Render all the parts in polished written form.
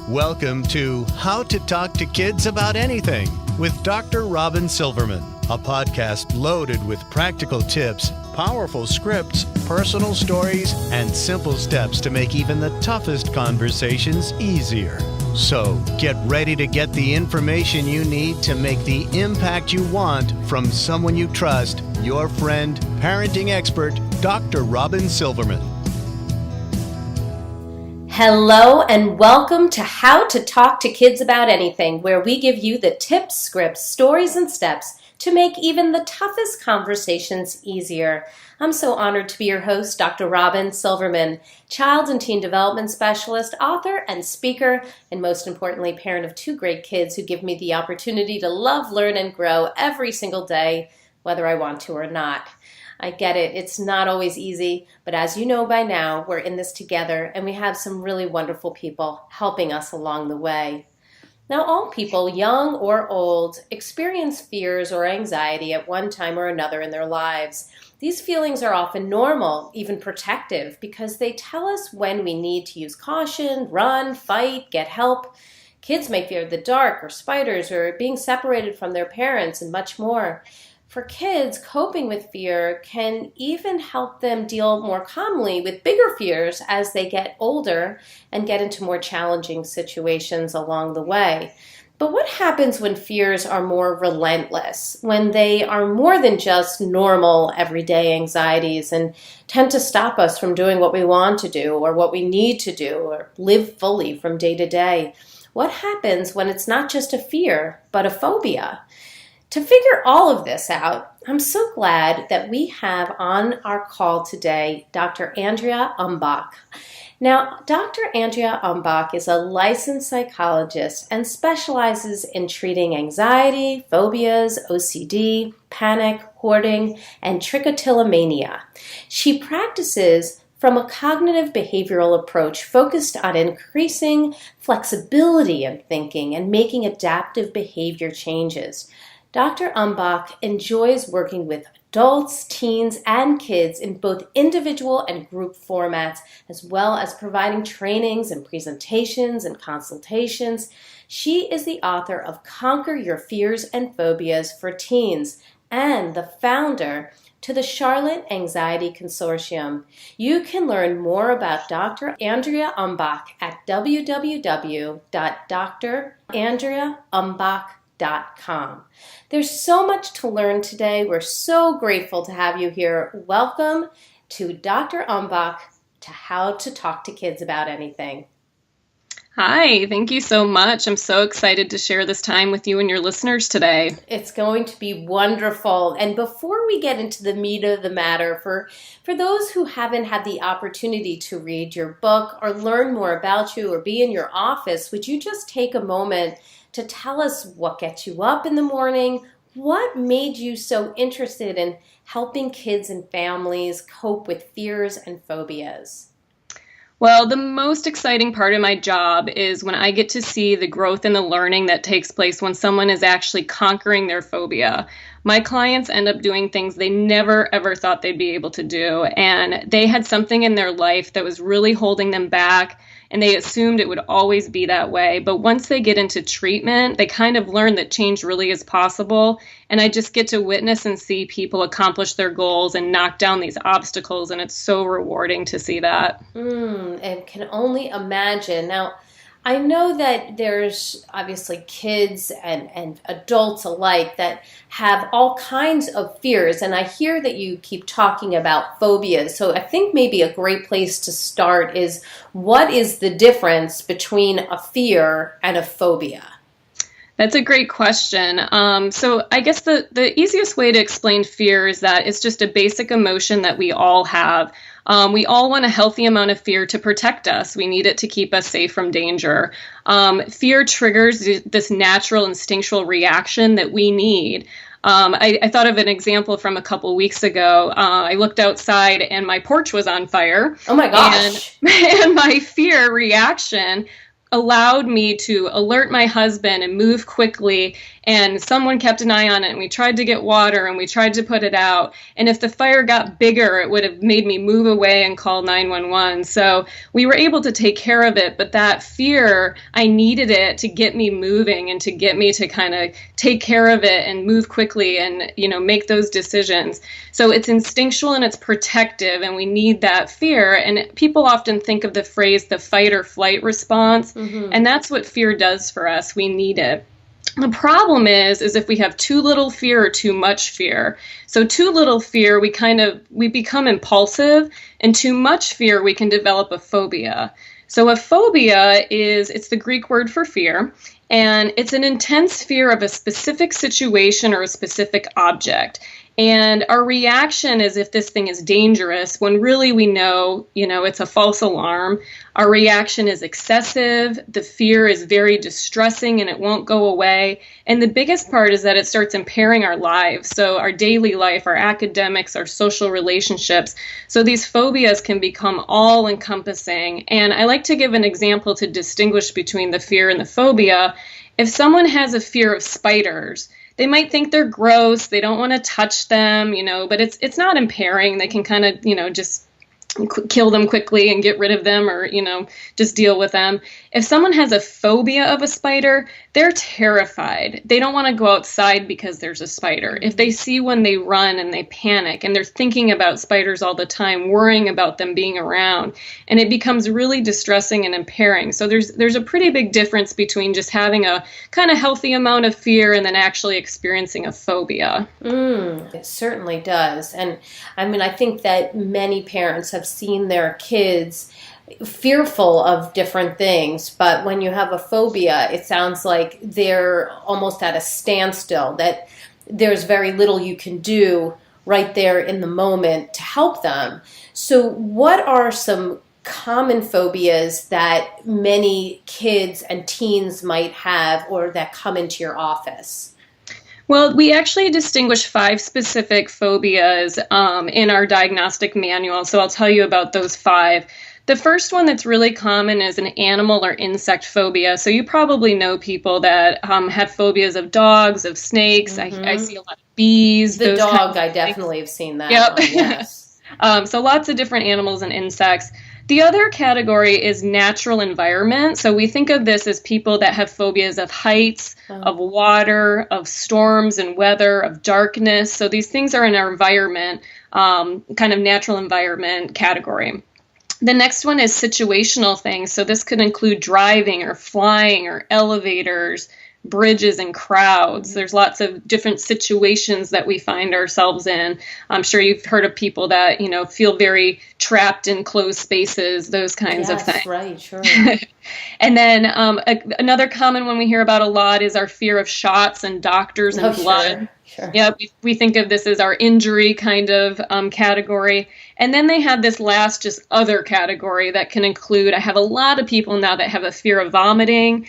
Welcome to How to Talk to Kids About Anything with Dr. Robyn Silverman, a podcast loaded with practical tips, powerful scripts, personal stories, and simple steps to make even the toughest conversations easier. So get ready to get the information you need to make the impact you want from someone you trust, your friend, parenting expert, Dr. Robyn Silverman. Hello and welcome to How to Talk to Kids About Anything, where we give you the tips, scripts, stories, and steps to make even the toughest conversations easier. I'm so honored to be your host, Dr. Robyn Silverman, child and teen development specialist, author, and speaker, and most importantly, parent of two great kids who give me the opportunity to love, learn, and grow every single day, whether I want to or not. I get it. It's not always easy, but as you know by now, we're in this together and we have some really wonderful people helping us along the way. Now, all people, young or old, experience fears or anxiety at one time or another in their lives. These feelings are often normal, even protective, because they tell us when we need to use caution, run, fight, get help. Kids may fear the dark or spiders or being separated from their parents and much more. For kids, coping with fear can even help them deal more calmly with bigger fears as they get older and get into more challenging situations along the way. But what happens when fears are more relentless, when they are more than just normal everyday anxieties and tend to stop us from doing what we want to do or what we need to do or live fully from day to day? What happens when it's not just a fear, but a phobia? To figure all of this out, I'm so glad that we have on our call today Dr. Andrea Umbach. Now, Dr. Andrea Umbach is a licensed psychologist and specializes in treating anxiety, phobias, OCD, panic, hoarding, and trichotillomania. She practices from a cognitive behavioral approach focused on increasing flexibility in thinking and making adaptive behavior changes. Dr. Umbach enjoys working with adults, teens, and kids in both individual and group formats, as well as providing trainings and presentations and consultations. She is the author of Conquer Your Fears and Phobias for Teens and the founder to the Charlotte Anxiety Consortium. You can learn more about Dr. Andrea Umbach at www.drandreaumbach.com. There's so much to learn today. We're so grateful to have you here. Welcome to Dr. Umbach to How to Talk to Kids About Anything. Hi, thank you so much. I'm so excited to share this time with you and your listeners today. It's going to be wonderful. And before we get into the meat of the matter, for those who haven't had the opportunity to read your book or learn more about you or be in your office, would you just take a moment to tell us what gets you up in the morning? What made you so interested in helping kids and families cope with fears and phobias? Well, the most exciting part of my job is when I get to see the growth and the learning that takes place when someone is actually conquering their phobia. My clients end up doing things they never, ever thought they'd be able to do. And they had something in their life that was really holding them back, and they assumed it would always be that way. But once they get into treatment, they kind of learn that change really is possible. And I just get to witness and see people accomplish their goals and knock down these obstacles. And it's so rewarding to see that. And can only imagine. Now, I know that there's obviously kids and adults alike that have all kinds of fears, and I hear that you keep talking about phobias. So I think maybe a great place to start is, what is the difference between a fear and a phobia? That's a great question. So I guess the easiest way to explain fear is that it's just a basic emotion that we all have. We all want a healthy amount of fear to protect us. We need it to keep us safe from danger. Fear triggers this natural instinctual reaction that we need. I thought of an example from a couple weeks ago. I looked outside and my porch was on fire. Oh my gosh. And my fear reaction allowed me to alert my husband and move quickly and someone kept an eye on it, and we tried to get water, and we tried to put it out. And if the fire got bigger, it would have made me move away and call 911. So we were able to take care of it, but that fear, I needed it to get me moving and to get me to kind of take care of it and move quickly and, make those decisions. So it's instinctual and it's protective, and we need that fear. And people often think of the phrase, the fight or flight response, and that's what fear does for us. We need it. The problem is if we have too little fear or too much fear. So too little fear, we become impulsive, and too much fear, we can develop a phobia. So a phobia it's the Greek word for fear, and it's an intense fear of a specific situation or a specific object. And our reaction is if this thing is dangerous, when really we know, it's a false alarm. Our reaction is excessive. The fear is very distressing and it won't go away. And the biggest part is that it starts impairing our lives. So our daily life, our academics, our social relationships. So these phobias can become all encompassing. And I like to give an example to distinguish between the fear and the phobia. If someone has a fear of spiders, they might think they're gross. They don't want to touch them, but it's not impairing. They can kind of, just kill them quickly and get rid of them, or, just deal with them. If someone has a phobia of a spider, they're terrified. They don't want to go outside because there's a spider. If they see one, they run and they panic, and they're thinking about spiders all the time, worrying about them being around, and it becomes really distressing and impairing. So there's a pretty big difference between just having a kind of healthy amount of fear and then actually experiencing a phobia. It certainly does. And I think that many parents have seen their kids fearful of different things, but when you have a phobia, it sounds like they're almost at a standstill, that there's very little you can do right there in the moment to help them. So what are some common phobias that many kids and teens might have, or that come into your office? Well, we actually distinguish 5 specific phobias in our diagnostic manual, so I'll tell you about those 5. The first one that's really common is an animal or insect phobia. So you probably know people that have phobias of dogs, of snakes. I see a lot of bees. The dog, I definitely have seen that. Yep. One, yes. So lots of different animals and insects. The other category is natural environment. So we think of this as people that have phobias of heights, of water, of storms and weather, of darkness. So these things are in our environment, kind of natural environment category. The next one is situational things. So this could include driving or flying or elevators, bridges and crowds. There's lots of different situations that we find ourselves in. I'm sure you've heard of people that, feel very trapped in closed spaces, those kinds of things. Right, sure. And then another common one we hear about a lot is our fear of shots and doctors and blood. Sure. Yeah, we think of this as our injury kind of category. And then they have this last just other category that can include, I have a lot of people now that have a fear of vomiting,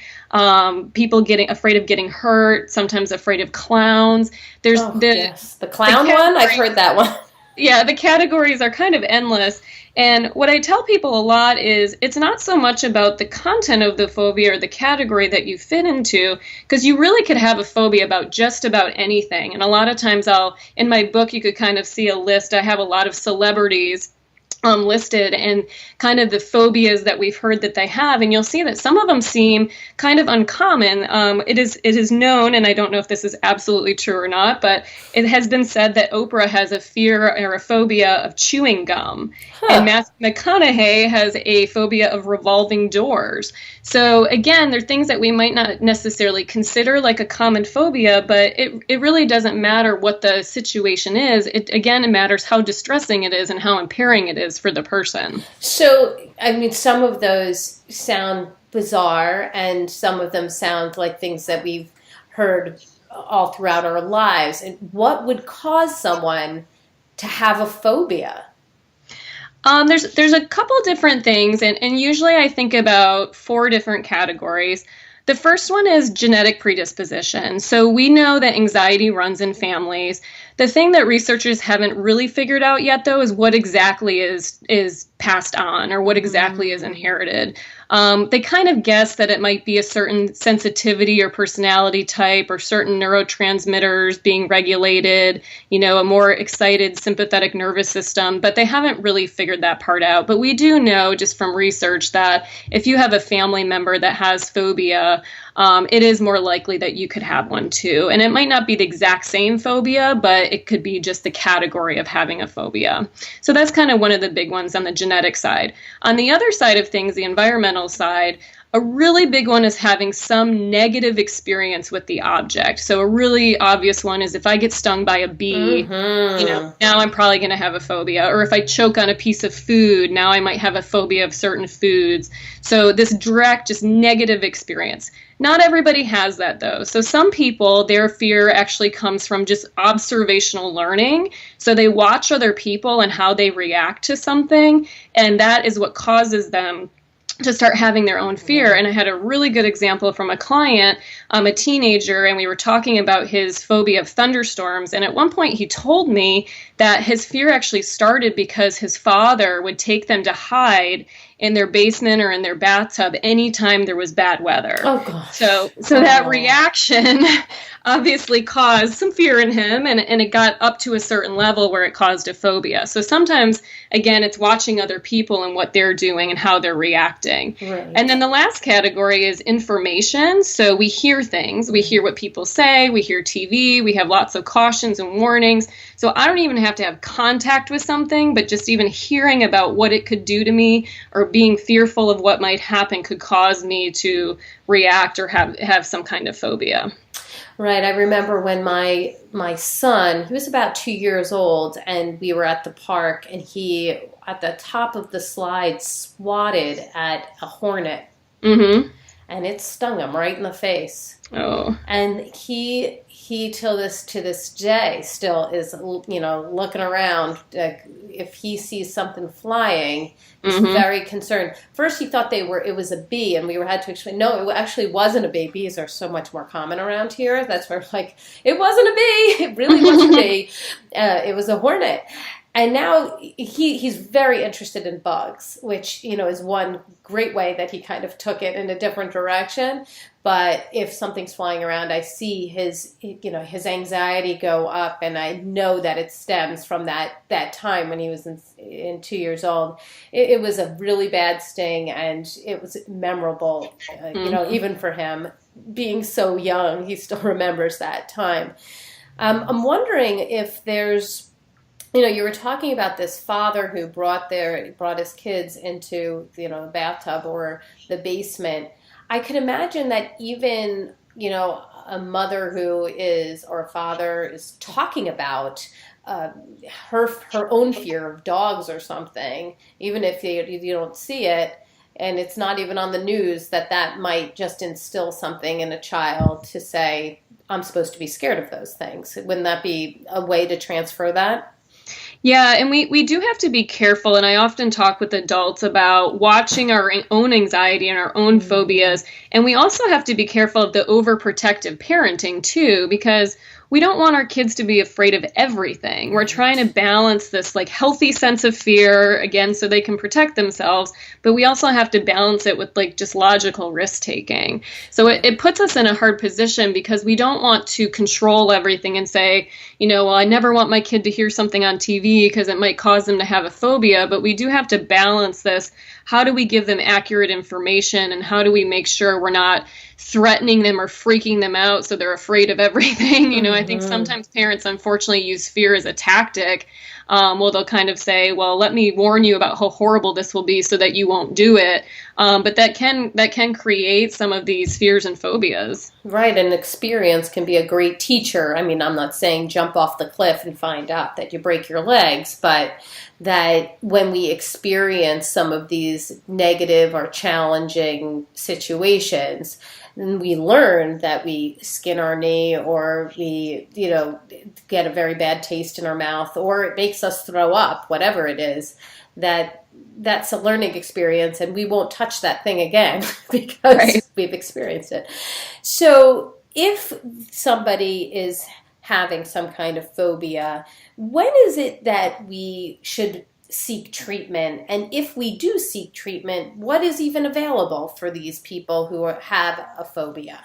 people getting afraid of getting hurt, sometimes afraid of clowns. There's the clown one, I've heard that one. Yeah, the categories are kind of endless. And what I tell people a lot is it's not so much about the content of the phobia or the category that you fit into, because you really could have a phobia about just about anything. And a lot of times in my book, you could kind of see a list. I have a lot of celebrities listed and kind of the phobias that we've heard that they have, and you'll see that some of them seem kind of uncommon. It is known, and I don't know if this is absolutely true or not, but it has been said that Oprah has a fear or a phobia of chewing gum, and Matthew McConaughey has a phobia of revolving doors. So again, they're things that we might not necessarily consider like a common phobia, but it really doesn't matter what the situation is. It matters how distressing it is and how impairing it is for the person. So, some of those sound bizarre, and some of them sound like things that we've heard all throughout our lives. And what would cause someone to have a phobia? There's a couple different things, and usually I think about 4 different categories. The first one is genetic predisposition. So we know that anxiety runs in families. The thing that researchers haven't really figured out yet, though, is what exactly is passed on or what exactly is inherited. They kind of guess that it might be a certain sensitivity or personality type or certain neurotransmitters being regulated, a more excited sympathetic nervous system, but they haven't really figured that part out. But we do know just from research that if you have a family member that has phobia, it is more likely that you could have one too. And it might not be the exact same phobia, but it could be just the category of having a phobia. So that's kind of one of the big ones on the genetic side. On the other side of things, the environmental side, a really big one is having some negative experience with the object. So a really obvious one is if I get stung by a bee, now I'm probably going to have a phobia. Or if I choke on a piece of food, now I might have a phobia of certain foods. So this direct, just negative experience. Not everybody has that, though. So some people, their fear actually comes from just observational learning. So they watch other people and how they react to something, and that is what causes them to start having their own fear. And I had a really good example from a client, a teenager, and we were talking about his phobia of thunderstorms. And at one point he told me that his fear actually started because his father would take them to hide in their basement or in their bathtub anytime there was bad weather. Oh gosh. So that reaction obviously caused some fear in him, and it got up to a certain level where it caused a phobia. So sometimes, again, it's watching other people and what they're doing and how they're reacting. Right. And then the last category is information. So we hear things. We hear what people say. We hear TV. We have lots of cautions and warnings. So I don't even have to have contact with something, but just even hearing about what it could do to me or being fearful of what might happen could cause me to react or have some kind of phobia. Right. I remember when my son, he was about 2 years old, and we were at the park, and he, at the top of the slide, swatted at a hornet. Mm-hmm. And it stung him right in the face. Oh. And he to this day still is, looking around. If he sees something flying, he's very concerned. First, he thought it was a bee, and we had to explain, no, it actually wasn't a bee. Bees are so much more common around here. That's where, it wasn't a bee. It really wasn't a bee. It was a hornet. And now he's very interested in bugs, which, is one great way that he kind of took it in a different direction. But if something's flying around, I see his anxiety go up, and I know that it stems from that time when he was in 2 years old. It was a really bad sting, and it was memorable, even for him. Being so young, he still remembers that time. I'm wondering if there's, you were talking about this father who brought his kids into, the bathtub or the basement. I could imagine that even, a mother or a father is talking about her own fear of dogs or something, even if you don't see it, and it's not even on the news, that might just instill something in a child to say, I'm supposed to be scared of those things. Wouldn't that be a way to transfer that? Yeah, and we do have to be careful, and I often talk with adults about watching our own anxiety and our own phobias, and we also have to be careful of the overprotective parenting too, because we don't want our kids to be afraid of everything. We're trying to balance this healthy sense of fear, again, so they can protect themselves, but we also have to balance it with just logical risk taking. So it puts us in a hard position because we don't want to control everything and say, well, I never want my kid to hear something on TV because it might cause them to have a phobia, but we do have to balance this. How do we give them accurate information, and how do we make sure we're not threatening them or freaking them out so they're afraid of everything? I think sometimes parents unfortunately use fear as a tactic. They'll kind of say, well, let me warn you about how horrible this will be so that you won't do it. But that can create some of these fears and phobias. Right, and experience can be a great teacher. I mean, I'm not saying jump off the cliff and find out that you break your legs, but that when we experience some of these negative or challenging situations, and we learn that we skin our knee, or we, get a very bad taste in our mouth, or it makes us throw up, whatever it is, that's a learning experience, and we won't touch that thing again because we've experienced it. So if somebody is having some kind of phobia, when is it that we should seek treatment? And if we do seek treatment, what is even available for these people who have a phobia?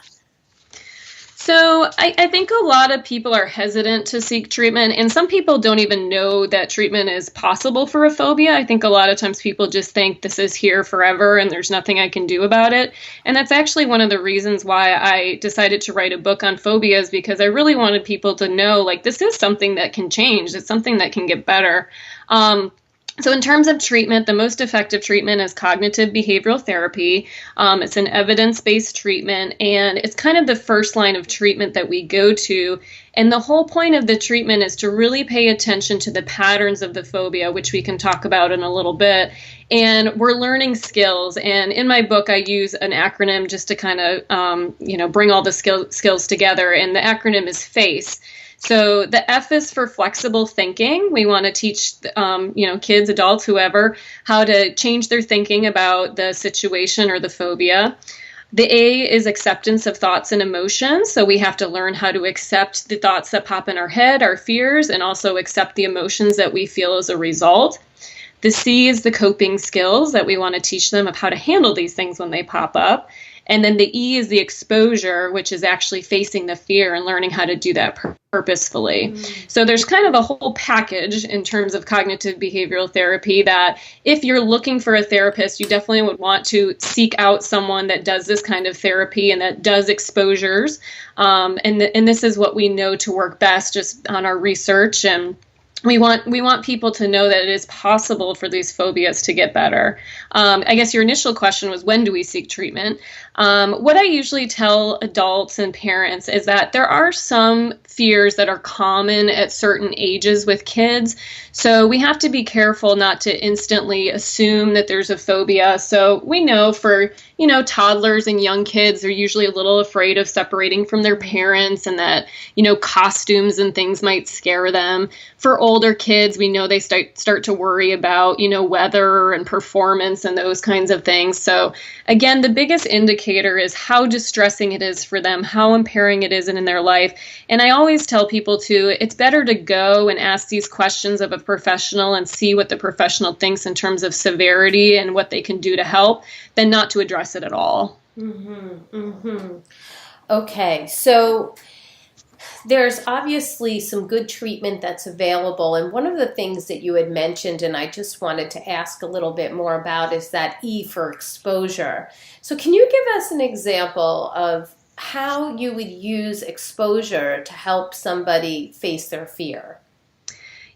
So I think a lot of people are hesitant to seek treatment, and some people don't even know that treatment is possible for a phobia. I think a lot of times people just think this is here forever and there's nothing I can do about it. And that's actually one of the reasons why I decided to write a book on phobias, because I really wanted people to know, like, this is something that can change. It's something that can get better. So in terms of treatment, the most effective treatment is cognitive behavioral therapy. It's an evidence-based treatment, and it's kind of the first line of treatment that we go to. And the whole point of the treatment is to really pay attention to the patterns of the phobia, which we can talk about in a little bit. And we're learning skills. And in my book, I use an acronym just to kind of, bring all the skills together. And the acronym is FACE. So the F is for flexible thinking. We want to teach, kids, adults, whoever, how to change their thinking about the situation or the phobia. The A is acceptance of thoughts and emotions. So we have to learn how to accept the thoughts that pop in our head, our fears, and also accept the emotions that we feel as a result. The C is the coping skills that we want to teach them of how to handle these things when they pop up. And then the E is the exposure, which is actually facing the fear and learning how to do that purposefully. So there's kind of a whole package in terms of cognitive behavioral therapy that if you're looking for a therapist, you definitely would want to seek out someone that does this kind of therapy and that does exposures. And this is what we know to work best just on our research. And we want people to know that it is possible for these phobias to get better. I guess your initial question was, when do we seek treatment? What I usually tell adults and parents is that there are some fears that are common at certain ages with kids. So we have to be careful not to instantly assume that there's a phobia. So we know for, toddlers and young kids are usually a little afraid of separating from their parents, and that, costumes and things might scare them. For older kids, we know they start to worry about, weather and performance and those kinds of things. So again, the biggest indicator is how distressing it is for them, how impairing it is in their life. And I always tell people too, it's better to go and ask these questions of a professional and see what the professional thinks in terms of severity and what they can do to help than not to address it at all. Okay, so there's obviously some good treatment that's available. And one of the things that you had mentioned, and I just wanted to ask a little bit more about, is that E for exposure. So can you give us an example of how you would use exposure to help somebody face their fear?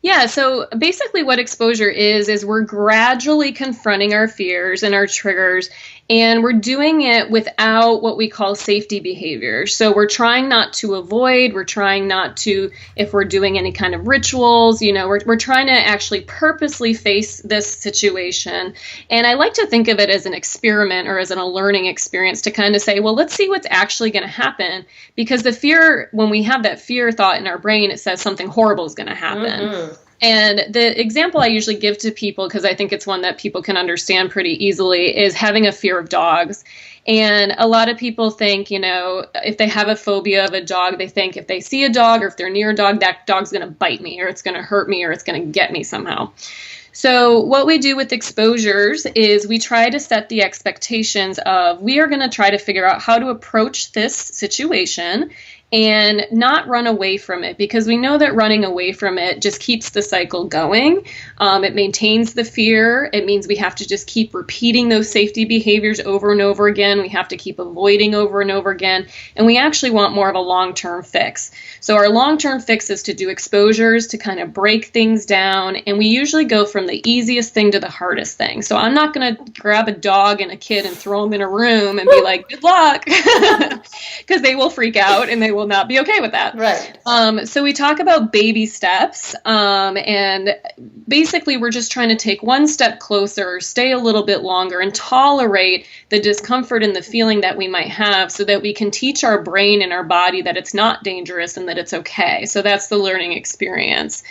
Yeah, so basically what exposure is we're gradually confronting our fears and our triggers, and we're doing it without what we call safety behaviors. So we're trying not to avoid, we're trying not to, if we're doing any kind of rituals, we're trying to actually purposely face this situation. And I like to think of it as an experiment or as a learning experience to kind of say, well, let's see what's actually going to happen. Because the fear, when we have that fear thought in our brain, it says something horrible is going to happen. And the example I usually give to people, because I think it's one that people can understand pretty easily, is having a fear of dogs. And a lot of people think, if they have a phobia of a dog, they think if they see a dog or if they're near a dog, that dog's going to bite me or it's going to hurt me or it's going to get me somehow. So what we do with exposures is we try to set the expectations of, we are going to try to figure out how to approach this situation and not run away from it, because we know that running away from it just keeps the cycle going. It maintains the fear. It means we have to just keep repeating those safety behaviors over and over again. We have to keep avoiding over and over again. And we actually want more of a long-term fix. So our long-term fix is to do exposures to kind of break things down. And we usually go from the easiest thing to the hardest thing. So I'm not going to grab a dog and a kid and throw them in a room and be like, good luck, because they will freak out and they will not be okay with that. Right. So we talk about baby steps, and basically we're just trying to take one step closer, stay a little bit longer, and tolerate the discomfort and the feeling that we might have, so that we can teach our brain and our body that it's not dangerous and that it's okay. So that's the learning experience.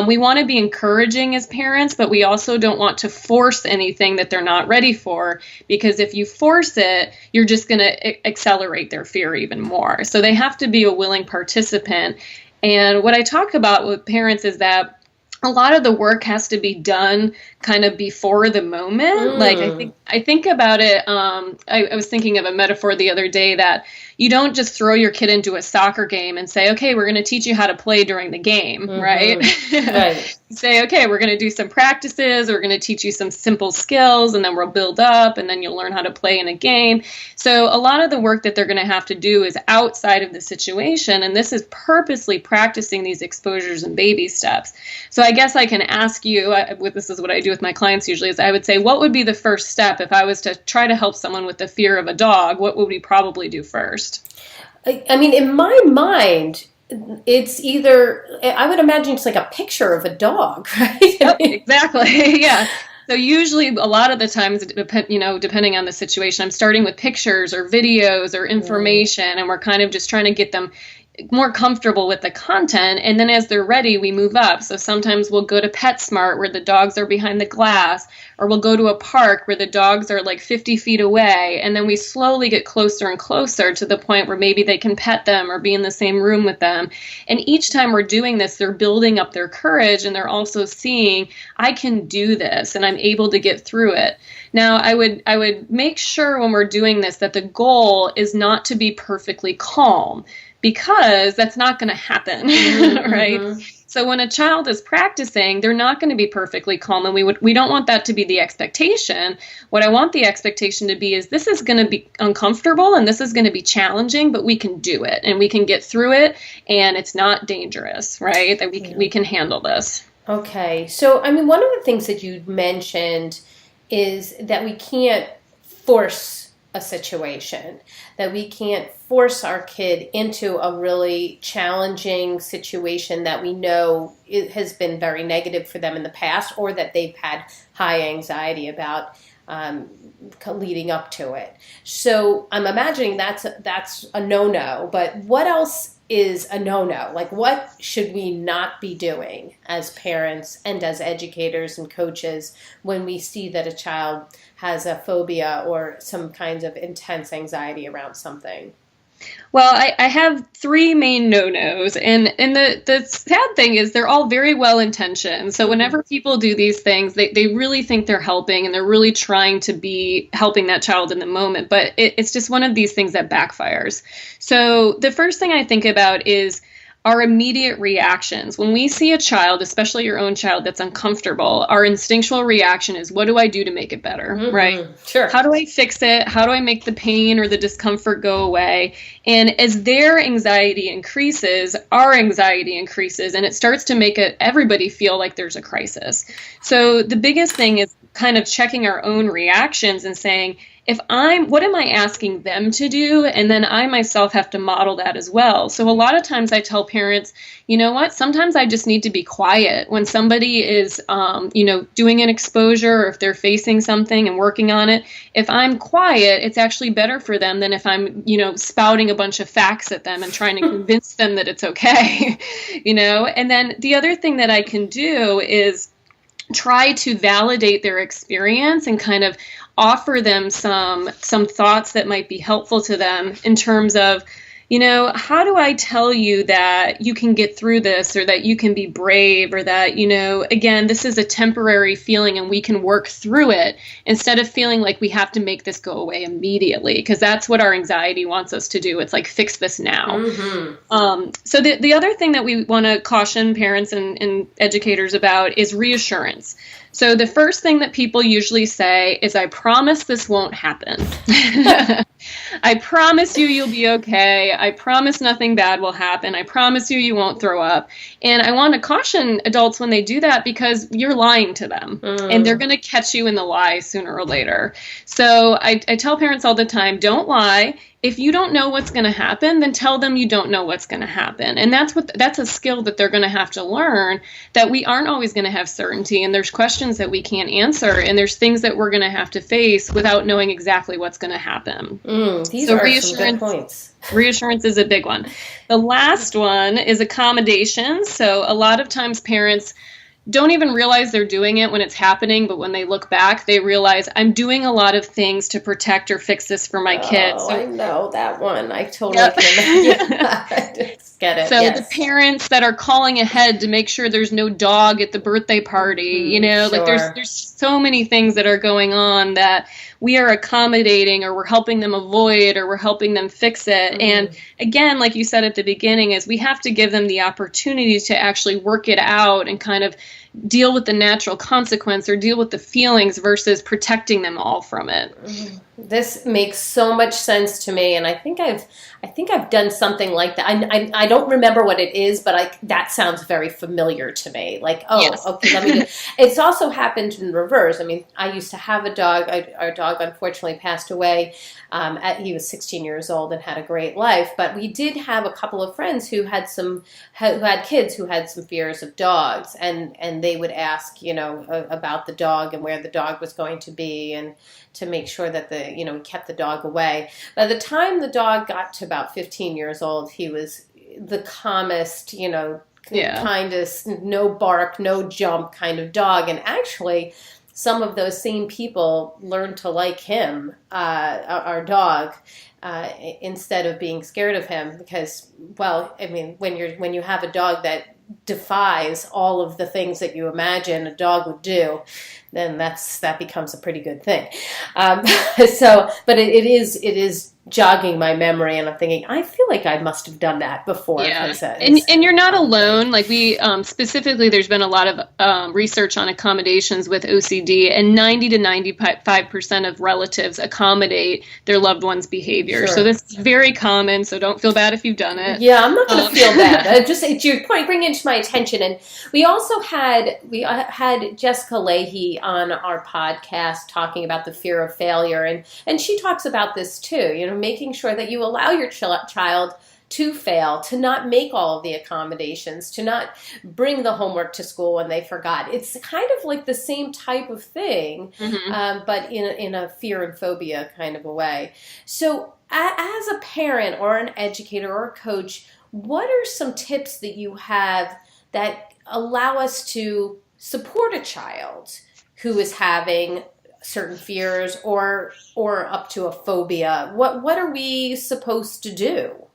We want to be encouraging as parents, but we also don't want to force anything that they're not ready for, because if you force it, you're just going to accelerate their fear even more. So they have to be a willing participant. And what I talk about with parents is that a lot of the work has to be done kind of before the moment. Like I think about it. I was thinking of a metaphor the other day that you don't just throw your kid into a soccer game and say, okay, we're going to teach you how to play during the game, right? Right. Say, okay, we're going to do some practices. We're going to teach you some simple skills, and then we'll build up, and then you'll learn how to play in a game. So a lot of the work that they're going to have to do is outside of the situation, and this is purposely practicing these exposures and baby steps. So I guess I can ask you, this is what I do with my clients usually, is I would say, what would be the first step if I was to try to help someone with the fear of a dog? What would we probably do first? I mean, in my mind, it's either, I would imagine it's like a picture of a dog, right? Yep, exactly. Yeah. So usually a lot of the times, depending on the situation, I'm starting with pictures or videos or information, and we're kind of just trying to get them more comfortable with the content. And then as they're ready, we move up. So sometimes we'll go to PetSmart where the dogs are behind the glass, or we'll go to a park where the dogs are like 50 feet away. And then we slowly get closer and closer to the point where maybe they can pet them or be in the same room with them. And each time we're doing this, they're building up their courage, and they're also seeing, I can do this and I'm able to get through it. Now, I would make sure when we're doing this that the goal is not to be perfectly calm, because that's not going to happen, right? So when a child is practicing, they're not going to be perfectly calm, and we don't want that to be the expectation. What I want the expectation to be is this is going to be uncomfortable and this is going to be challenging, but we can do it and we can get through it, and it's not dangerous, right? That we can handle this. Okay. So, I mean, one of the things that you mentioned is that we can't force a situation, that we can't force our kid into a really challenging situation that we know it has been very negative for them in the past, or that they've had high anxiety about leading up to it. So I'm imagining that's a no-no, but what else is a no-no? Like, what should we not be doing as parents and as educators and coaches when we see that a child has a phobia or some kinds of intense anxiety around something? Well, I have three main no-nos, and the sad thing is they're all very well intentioned. So whenever people do these things, they really think they're helping, and they're really trying to be helping that child in the moment. But it's just one of these things that backfires. So the first thing I think about is our immediate reactions. When we see a child, especially your own child, that's uncomfortable, our instinctual reaction is, what do I do to make it better, right? Sure. How do I fix it? How do I make the pain or the discomfort go away? And as their anxiety increases, our anxiety increases, and it starts to make everybody feel like there's a crisis. So the biggest thing is kind of checking our own reactions and saying, what am I asking them to do? And then I myself have to model that as well. So a lot of times I tell parents, you know what, sometimes I just need to be quiet when somebody is, doing an exposure, or if they're facing something and working on it. If I'm quiet, it's actually better for them than if I'm, spouting a bunch of facts at them and trying to convince them that it's okay, And then the other thing that I can do is try to validate their experience and kind of offer them some thoughts that might be helpful to them in terms of, how do I tell you that you can get through this, or that you can be brave, or that, again, this is a temporary feeling and we can work through it, instead of feeling like we have to make this go away immediately, because that's what our anxiety wants us to do. It's like, fix this now. So the other thing that we want to caution parents and educators about is reassurance. So the first thing that people usually say is, I promise this won't happen. I promise you'll be okay. I promise nothing bad will happen. I promise you won't throw up. And I want to caution adults when they do that, because you're lying to them, and they're going to catch you in the lie sooner or later. So I tell parents all the time, don't lie. If you don't know what's going to happen, then tell them you don't know what's going to happen. And that's a skill that they're going to have to learn, that we aren't always going to have certainty, and there's questions that we can't answer, and there's things that we're going to have to face without knowing exactly what's going to happen. These are some good points. Reassurance is a big one. The last one is accommodations. So a lot of times parents don't even realize they're doing it when it's happening, but when they look back, they realize I'm doing a lot of things to protect or fix this for my kids. So, I know that one. I totally can imagine. I just get it. So the parents that are calling ahead to make sure there's no dog at the birthday party, like there's so many things that are going on that we are accommodating, or we're helping them avoid, or we're helping them fix it. And again, like you said at the beginning, is we have to give them the opportunity to actually work it out and kind of deal with the natural consequence or deal with the feelings versus protecting them all from it. This makes so much sense to me, and I think I've done something like that. I don't remember what it is, but that sounds very familiar to me. Like, yes. Okay, let me. It's also happened in reverse. I mean, I used to have a dog. Our dog unfortunately passed away. He was 16 years old and had a great life, but we did have a couple of friends who had kids who had some fears of dogs, and they would ask, about the dog and where the dog was going to be, and to make sure that we kept the dog away. By the time the dog got to about 15 years old, he was the calmest, kindest, no bark, no jump kind of dog. And actually, some of those same people learned to like him, our dog, instead of being scared of him. Because, when you have a dog that defies all of the things that you imagine a dog would do, then that becomes a pretty good thing. But it is jogging my memory, and I'm thinking, I feel like I must have done that before. Yeah. And you're not alone. Like we specifically, there's been a lot of research on accommodations with OCD, and 90 to 95% of relatives accommodate their loved one's behavior. Sure. So this is very common. So don't feel bad if you've done it. Yeah, I'm not going to feel bad. It's your point, bringing it to my attention. And we also had Jessica Leahy on our podcast talking about the fear of failure, and she talks about this too. Making sure that you allow your child to fail, to not make all of the accommodations, to not bring the homework to school when they forgot. It's kind of like the same type of thing, but in a fear and phobia kind of a way. So as a parent or an educator or a coach, what are some tips that you have that allow us to support a child who is having certain fears or up to a phobia? What are we supposed to do?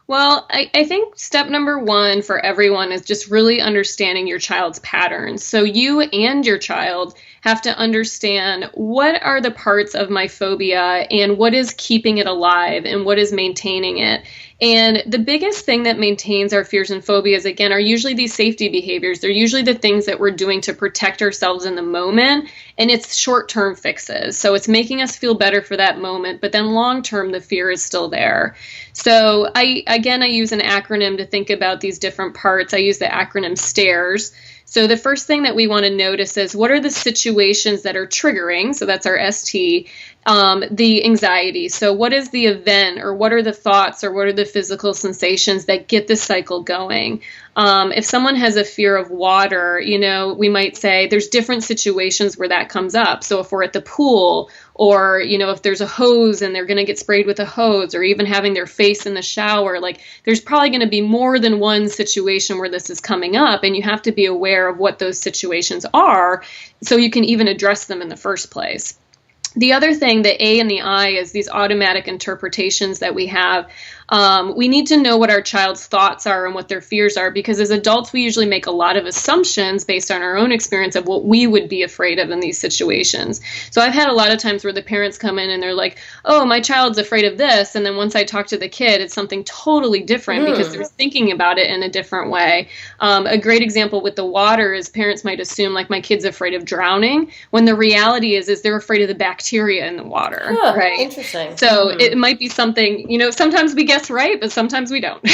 Well, I think step number one for everyone is just really understanding your child's patterns. So you and your child have to understand, what are the parts of my phobia and what is keeping it alive and what is maintaining it. And the biggest thing that maintains our fears and phobias, again, are usually these safety behaviors. They're usually the things that we're doing to protect ourselves in the moment, and it's short-term fixes. So it's making us feel better for that moment, but then long-term, the fear is still there. So I use an acronym to think about these different parts. I use the acronym STARES. So the first thing that we want to notice is, what are the situations that are triggering? So that's our ST, the anxiety. So what is the event, or what are the thoughts, or what are the physical sensations that get the cycle going? If someone has a fear of water, we might say there's different situations where that comes up. So if we're at the pool, or, if there's a hose and they're going to get sprayed with a hose, or even having their face in the shower, there's probably going to be more than one situation where this is coming up, and you have to be aware of what those situations are so you can even address them in the first place. The other thing, the A and the I, is these automatic interpretations that we have. We need to know what our child's thoughts are and what their fears are, because as adults, we usually make a lot of assumptions based on our own experience of what we would be afraid of in these situations. So I've had a lot of times where the parents come in and they're like, oh, my child's afraid of this. And then once I talk to the kid, it's something totally different because they're thinking about it in a different way. A great example with the water is parents might assume my kid's afraid of drowning, when the reality is they're afraid of the bacteria in the water. Right? Interesting. So it might be something, sometimes we guess right, but sometimes we don't.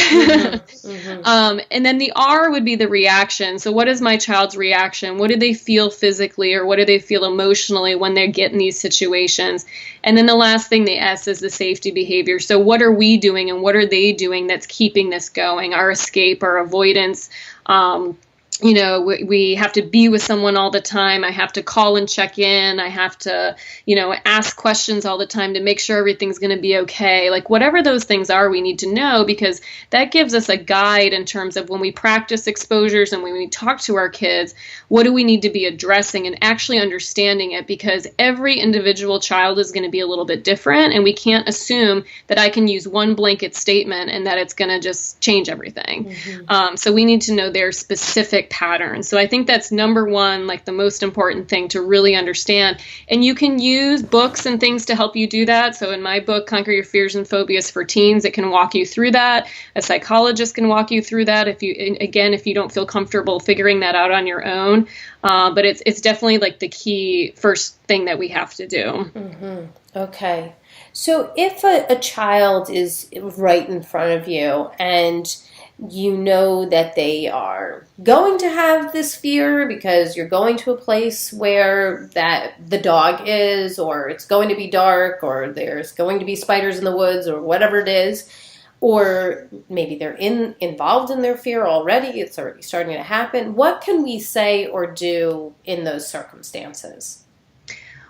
And then the R would be the reaction. So what is my child's reaction? What do they feel physically, or what do they feel emotionally when they get in these situations? And then the last thing, the S, is the safety behavior. So what are we doing and what are they doing that's keeping this going? Our escape, our avoidance, we have to be with someone all the time. I have to call and check in. I have to, ask questions all the time to make sure everything's going to be okay. Like whatever those things are, we need to know, because that gives us a guide in terms of when we practice exposures and when we talk to our kids, what do we need to be addressing and actually understanding it, because every individual child is going to be a little bit different, and we can't assume that I can use one blanket statement and that it's going to just change everything. Mm-hmm. So we need to know their specific patterns. So I think that's number one, like the most important thing to really understand. And you can use books and things to help you do that. So in my book, Conquer Your Fears and Phobias for Teens, it can walk you through that. A psychologist can walk you through that if you don't feel comfortable figuring that out on your own. But it's definitely like the key first thing that we have to do. Mm-hmm. Okay. So if a child is right in front of you and you know that they are going to have this fear because you're going to a place where that the dog is, or it's going to be dark, or there's going to be spiders in the woods, or whatever it is, or maybe they're involved in their fear already, it's already starting to happen. What can we say or do in those circumstances?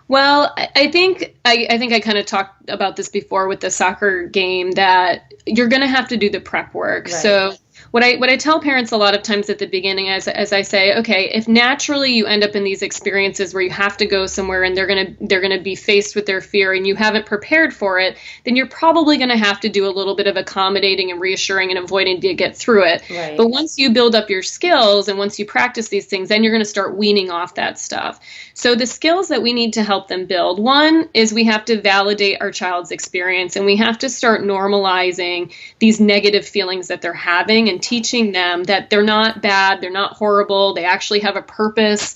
Well, I think I kind of talked about this before with the soccer game, that you're going to have to do the prep work. Right. So what I tell parents a lot of times at the beginning, as I say, okay, if naturally you end up in these experiences where you have to go somewhere and they're gonna be faced with their fear and you haven't prepared for it, then you're probably going to have to do a little bit of accommodating and reassuring and avoiding to get through it. Right. But once you build up your skills and once you practice these things, then you're going to start weaning off that stuff. So the skills that we need to help them build, one is we have to validate our child's experience, and we have to start normalizing these negative feelings that they're having and teaching them that they're not bad, they're not horrible, they actually have a purpose.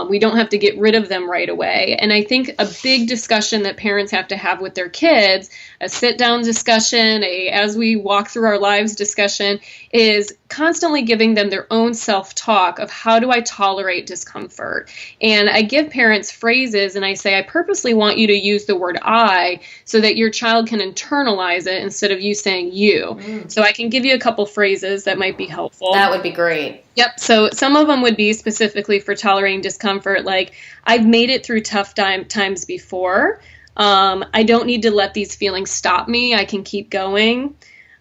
We don't have to get rid of them right away. And I think a big discussion that parents have to have with their kids, a sit-down discussion, as we walk through our lives discussion, is constantly giving them their own self-talk of how do I tolerate discomfort. And I give parents phrases and I say, I purposely want you to use the word I so that your child can internalize it instead of you saying you. So I can give you a couple phrases that might be helpful. That would be great. Yep. So some of them would be specifically for tolerating discomfort, like, I've made it through tough times before. I don't need to let these feelings stop me. I can keep going.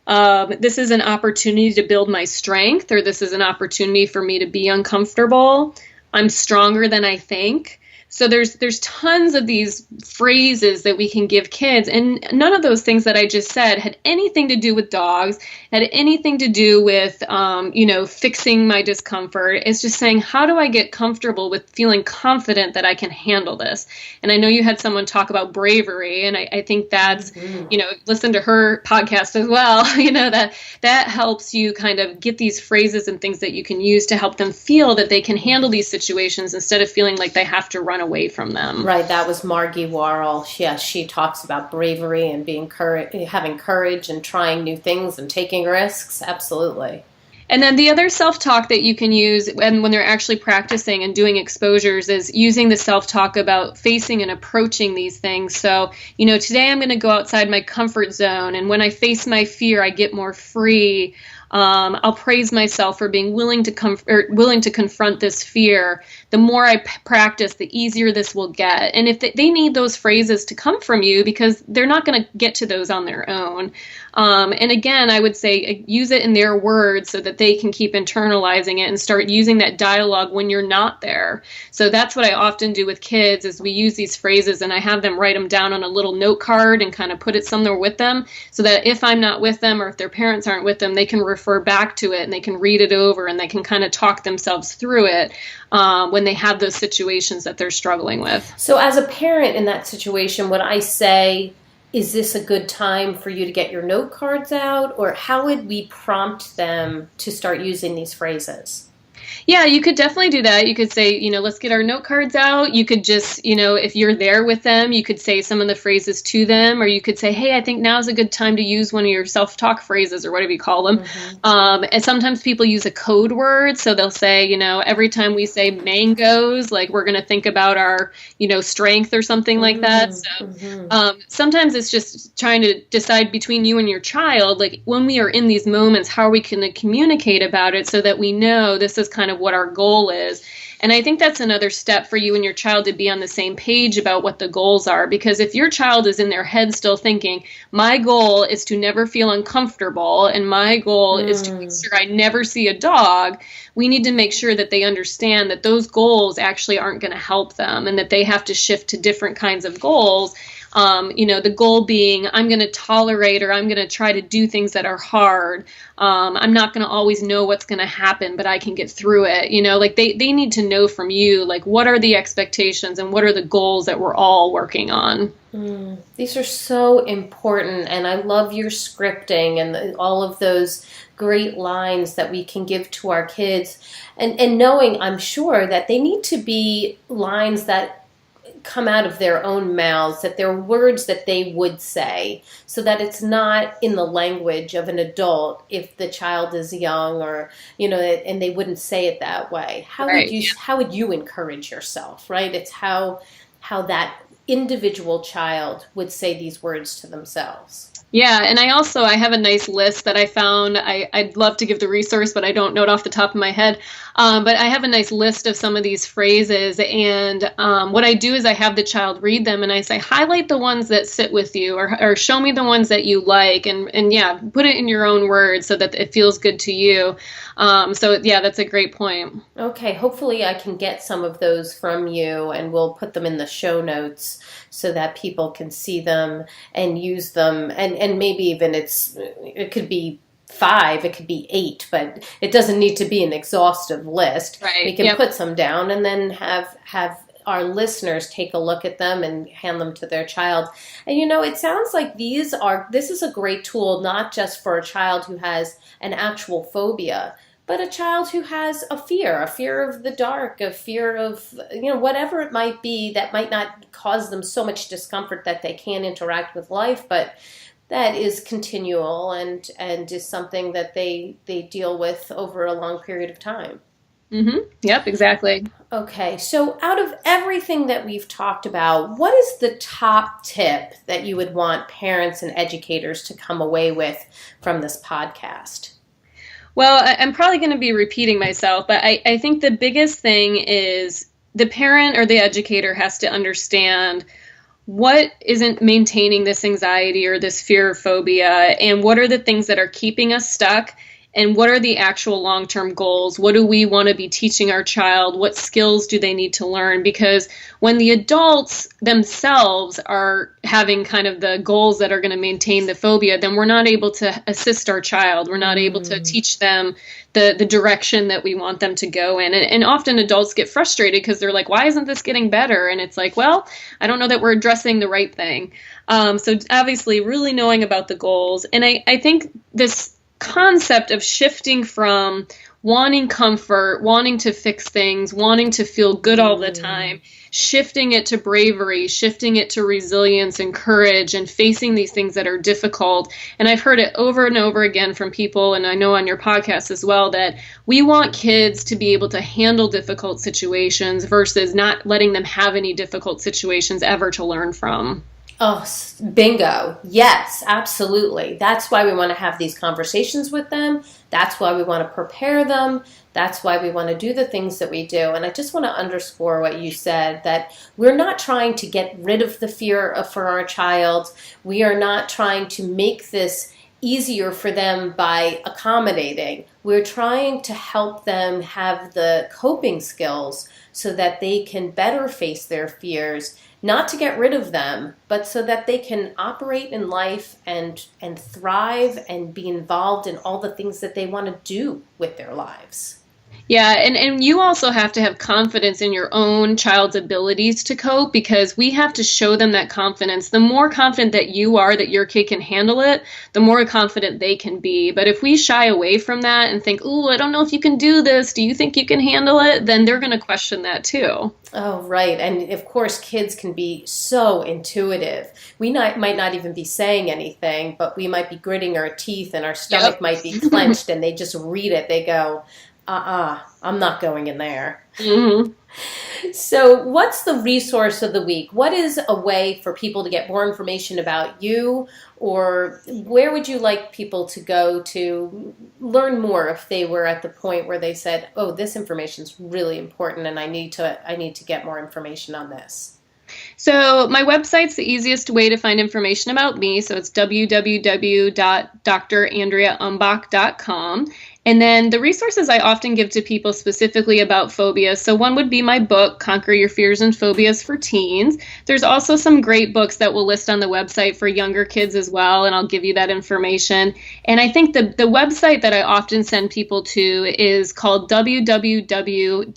This is an opportunity to build my strength, or this is an opportunity for me to be uncomfortable. I'm stronger than I think. So there's tons of these phrases that we can give kids, and none of those things that I just said had anything to do with dogs, had anything to do with, fixing my discomfort. It's just saying, how do I get comfortable with feeling confident that I can handle this? And I know you had someone talk about bravery, and I think that's, listen to her podcast as well, that helps you kind of get these phrases and things that you can use to help them feel that they can handle these situations instead of feeling like they have to run away from them. Right, that was Margie Worrell. She talks about bravery and having courage and trying new things and taking risks. Absolutely. And then the other self-talk that you can use when they're actually practicing and doing exposures is using the self-talk about facing and approaching these things. So, today I'm going to go outside my comfort zone, and when I face my fear, I get more free. I'll praise myself for being willing to confront this fear. The more I practice, the easier this will get. And if they need those phrases to come from you, because they're not going to get to those on their own. And again, I would say use it in their words so that they can keep internalizing it and start using that dialogue when you're not there. So that's what I often do with kids is we use these phrases and I have them write them down on a little note card and kind of put it somewhere with them so that if I'm not with them or if their parents aren't with them, they can refer back to it and they can read it over and they can kind of talk themselves through it when they have those situations that they're struggling with. So as a parent in that situation, would I say, is this a good time for you to get your note cards out? Or how would we prompt them to start using these phrases? Yeah, you could definitely do that. You could say, let's get our note cards out. You could just, if you're there with them, you could say some of the phrases to them, or you could say, hey, I think now's a good time to use one of your self-talk phrases or whatever you call them. Mm-hmm. And sometimes people use a code word. So they'll say, every time we say mangoes, like we're going to think about our, strength or something like that. So sometimes it's just trying to decide between you and your child, like when we are in these moments, how are we going to communicate about it so that we know this is kind of what our goal is. And I think that's another step for you and your child to be on the same page about what the goals are. Because if your child is in their head still thinking, my goal is to never feel uncomfortable and my goal is to make sure I never see a dog, we need to make sure that they understand that those goals actually aren't going to help them and that they have to shift to different kinds of goals. The goal being, I'm going to tolerate or I'm going to try to do things that are hard. I'm not going to always know what's going to happen, but I can get through it. They need to know from you, like, what are the expectations and what are the goals that we're all working on? These are so important, and I love your scripting and all of those great lines that we can give to our kids, and knowing, I'm sure, that they need to be lines that come out of their own mouths, that they're words that they would say, so that it's not in the language of an adult if the child is young, or and they wouldn't say it that way. How would you encourage yourself, right? It's how that individual child would say these words to themselves. Yeah, and I have a nice list that I found. I'd love to give the resource, but I don't know it off the top of my head. But I have a nice list of some of these phrases, and what I do is I have the child read them, and I say, highlight the ones that sit with you, or show me the ones that you like, and put it in your own words so that it feels good to you. That's a great point. Okay, hopefully I can get some of those from you, and we'll put them in the show notes so that people can see them and use them, and maybe even it could be 5, it could be 8, but it doesn't need to be an exhaustive list. Right. We can put some down and then have our listeners take a look at them and hand them to their child. And it sounds like this is a great tool, not just for a child who has an actual phobia, but a child who has a fear of the dark, a fear of, whatever it might be that might not cause them so much discomfort that they can't interact with life, but that is continual and is something that they deal with over a long period of time. Mm-hmm. Yep, exactly. Okay, so out of everything that we've talked about, what is the top tip that you would want parents and educators to come away with from this podcast? Well, I'm probably going to be repeating myself, but I think the biggest thing is the parent or the educator has to understand what isn't maintaining this anxiety or this fear or phobia, and what are the things that are keeping us stuck, and what are the actual long-term goals? What do we want to be teaching our child? What skills do they need to learn? Because when the adults themselves are having kind of the goals that are going to maintain the phobia, then we're not able to assist our child. We're not able to teach them the direction that we want them to go in. And often adults get frustrated because they're like, why isn't this getting better? And it's like, well, I don't know that we're addressing the right thing. So obviously really knowing about the goals. And I think this concept of shifting from wanting comfort, wanting to fix things, wanting to feel good all the time, shifting it to bravery, shifting it to resilience and courage, and facing these things that are difficult. And I've heard it over and over again from people, and I know on your podcast as well, that we want kids to be able to handle difficult situations versus not letting them have any difficult situations ever to learn from. Oh, bingo. Yes, absolutely. That's why we want to have these conversations with them. That's why we want to prepare them. That's why we want to do the things that we do. And I just want to underscore what you said, that we're not trying to get rid of the fear for our child. We are not trying to make this easier for them by accommodating. We're trying to help them have the coping skills so that they can better face their fears, not to get rid of them, but so that they can operate in life and thrive and be involved in all the things that they want to do with their lives. Yeah, and you also have to have confidence in your own child's abilities to cope, because we have to show them that confidence. The more confident that you are that your kid can handle it, the more confident they can be. But if we shy away from that and think, oh, I don't know if you can do this, do you think you can handle it? Then they're going to question that too. Oh, right. And of course, kids can be so intuitive. We might not even be saying anything, but we might be gritting our teeth and our stomach might be clenched, and they just read it. They go, I'm not going in there. Mm-hmm. So what's the resource of the week? What is a way for people to get more information about you, or where would you like people to go to learn more if they were at the point where they said, oh, this information is really important and I need to get more information on this? So my website's the easiest way to find information about me. So it's www.drandreaumbach.com. And then the resources I often give to people specifically about phobias. So one would be my book, Conquer Your Fears and Phobias for Teens. There's also some great books that we'll list on the website for younger kids as well, and I'll give you that information. And I think the website that I often send people to is called www.adaa.org,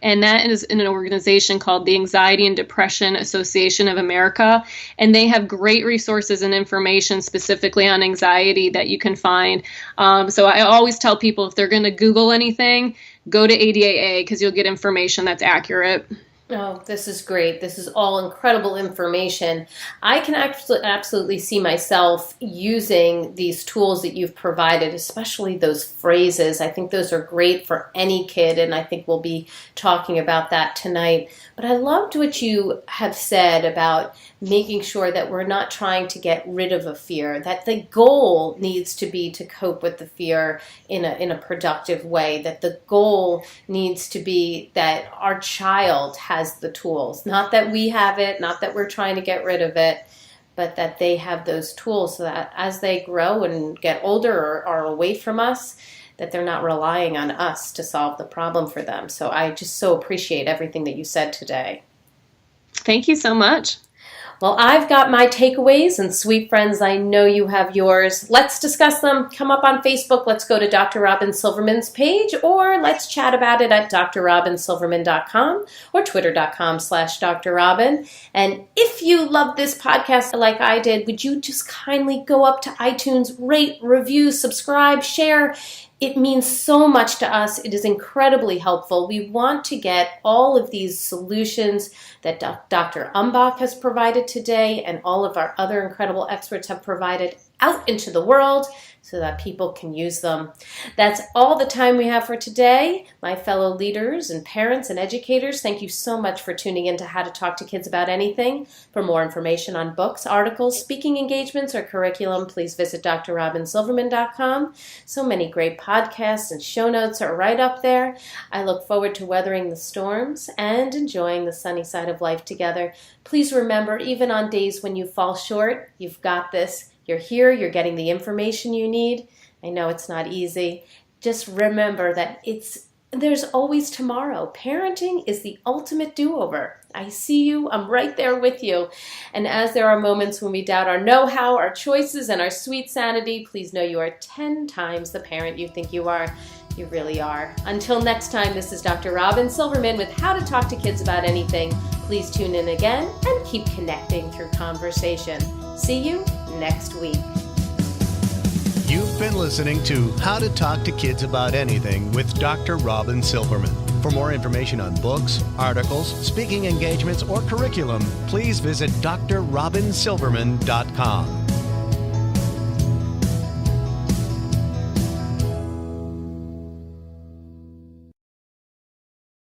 and that is in an organization called the Anxiety and Depression Association of America, and they have great resources and information specifically on anxiety that you can find. So I always tell people if they're going to Google anything, go to ADAA because you'll get information that's accurate. Oh, this is great. This is all incredible information. I can absolutely see myself using these tools that you've provided, especially those phrases. I think those are great for any kid, and I think we'll be talking about that tonight. But I loved what you have said about making sure that we're not trying to get rid of a fear, that the goal needs to be to cope with the fear in a productive way, that the goal needs to be that our child has the tools, not that we have it, not that we're trying to get rid of it, but that they have those tools so that as they grow and get older or are away from us, that they're not relying on us to solve the problem for them. So I just so appreciate everything that you said today. Thank you so much. Well, I've got my takeaways, and sweet friends, I know you have yours. Let's discuss them. Come up on Facebook. Let's go to Dr. Robyn Silverman's page, or let's chat about it at drrobynsilverman.com or twitter.com/Dr. Robyn. And if you love this podcast like I did, would you just kindly go up to iTunes, rate, review, subscribe, share? It means so much to us. It is incredibly helpful. We want to get all of these solutions that Dr. Umbach has provided today and all of our other incredible experts have provided out into the world so that people can use them. That's all the time we have for today. My fellow leaders and parents and educators, thank you so much for tuning in to How to Talk to Kids About Anything. For more information on books, articles, speaking engagements, or curriculum, please visit drrobynsilverman.com. So many great podcasts and show notes are right up there. I look forward to weathering the storms and enjoying the sunny side of life together. Please remember, even on days when you fall short, you've got this. You're here, you're getting the information you need. I know it's not easy. Just remember that there's always tomorrow. Parenting is the ultimate do-over. I see you, I'm right there with you. And as there are moments when we doubt our know-how, our choices, and our sweet sanity, please know you are 10 times the parent you think you are. You really are. Until next time, this is Dr. Robyn Silverman with How to Talk to Kids About Anything. Please tune in again and keep connecting through conversation. See you next week. You've been listening to How to Talk to Kids About Anything with Dr. Robyn Silverman. For more information on books, articles, speaking engagements, or curriculum, please visit drrobynsilverman.com.